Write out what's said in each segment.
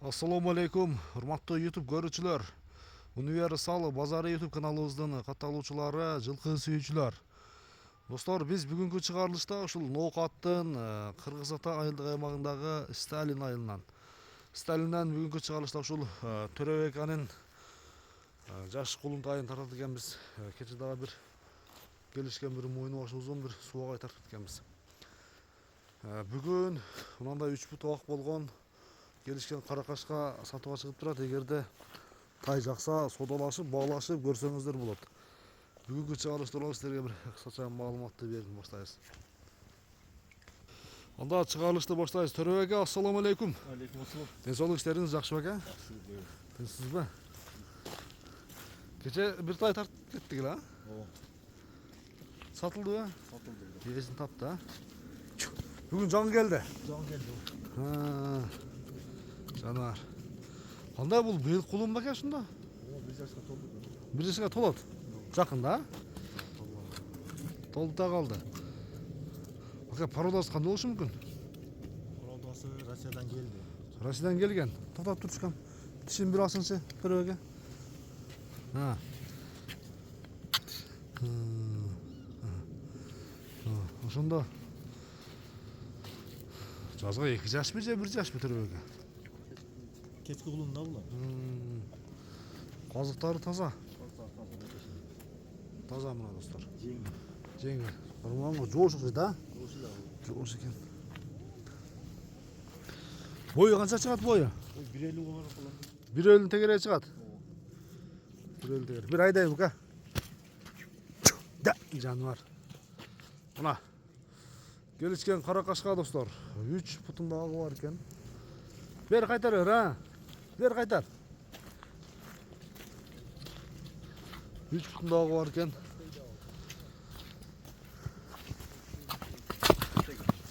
Assalamu алейкум, урматтуу YouTube көрүүчүлөр. Универсал базары YouTube каналыбыздын катталуучулары, жылкы сүйүүчүлөр. Достор, биз бүгүнкү чыгарылышта ушул Ноокаттын Кыргыз Ата айылдык аймагындагы Сталин айылынан. Сталинден бүгүнкү чыгарылышта ушул Төрөбек анын жаш кулунтайын тартат экенбиз. Кече дагы бир келишкен бир мойну башы узун бир субагай тартат экенбиз. Бүгүн мындай 3 бут убак болгон келишкен каракашка сатууга чыгып турат. Эгерде тай жакса содалашып, баалашып көрсөңүздөр болот. Бүгүнкү чыгарылыш тууралуу силерге бир кыскача маалыматты берип баштайбыз. Анда чыгарылышты баштайбыз. Төрөбек ака, ассаламу алейкум. Алейкум ассалам. Ден соолук иштериңиз жакшыбы ака? Тынчсызбы? Кече бир тай тартып кеттик эле, а? Ооба. Сатылдыбы? Сатылды. Эгесин тапты, а? Бүгүн жаңы келди. Жаңы келди. Жанар. Кандай бул быйыл кулун ба экен ушунда? Ооба, 1 жашка толду. 1 жашка толот. Жакында? Толду да калды. Ака, породасы кандай болушу мүмкүн? Породасы Россиядан келди. Россиядан келген. Токтоп турчукам. Тишин бир асынчы, Төрөбек ака. Ошондо жазга 2 жашпы же 1 жашпы Төрөбек ака? Кечки кулунда булар. Казыктары таза. Таза мына достор. Жеңил. Орманга жоош окшойт да? Жоош экен. Бою канча чыгат бою? 1.50 болар болот. 1.50 тегере чыгат. 1.50 тегере. Бир айдай бука. Да, жаныбар. Мына келишкен каракашка достор. 3 бутун дагы бар экен. Бер кайтар бер, а? Бер кайтар. 3 бутун дагы бар экен.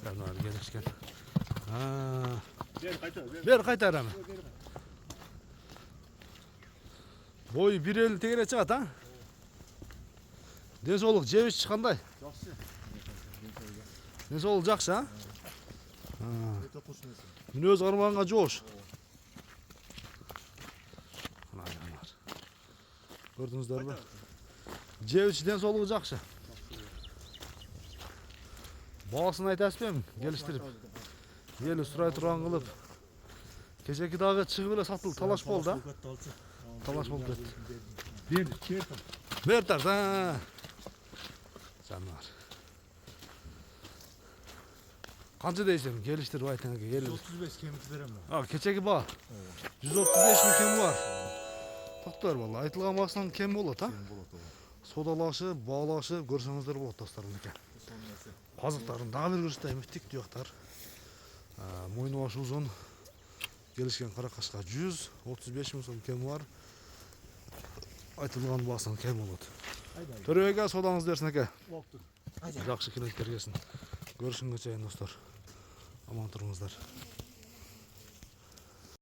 Жаныбар келишкен. Бер кайтар аны. Бой 1.50 тегере чыгат, а? Ден соолук жебиш кандай? Жакшы. Ден соолук жакшы, а? Өтө куш нерсе. Мүнөз арманга жоош. Көрдүңүздөрбү? Жебич ден соолугу жакшы. Баасын айтасызбы эми? Келиштирип. Эли сурай турган кылып. Кечеки дагы чыгып эле сатылды, талаш болду, а? Талаш болду кетти. Бер тарт, Жаныбар. Канча дейсиң? Келиштирип айтың ака, 135 кемити берем. Кечеки баа. 135 миң кем бар. Токтор бала, айтылган баасынан кем болот, а? Содалашып, баалашып көрсөңүздөр болот достор мынакей. Казыктарын дагы бир көрсөтөйүн, тик туяктар. Мойну башы узун. Келишкен каракашка 135 миң сом кем бар. Айтылган баасынан кем болот. Төрөбек ака, содаңыз берсин ака. Жакшы клиенттер келсин. Görüşüngө чейин достор. Аман туруңуздар.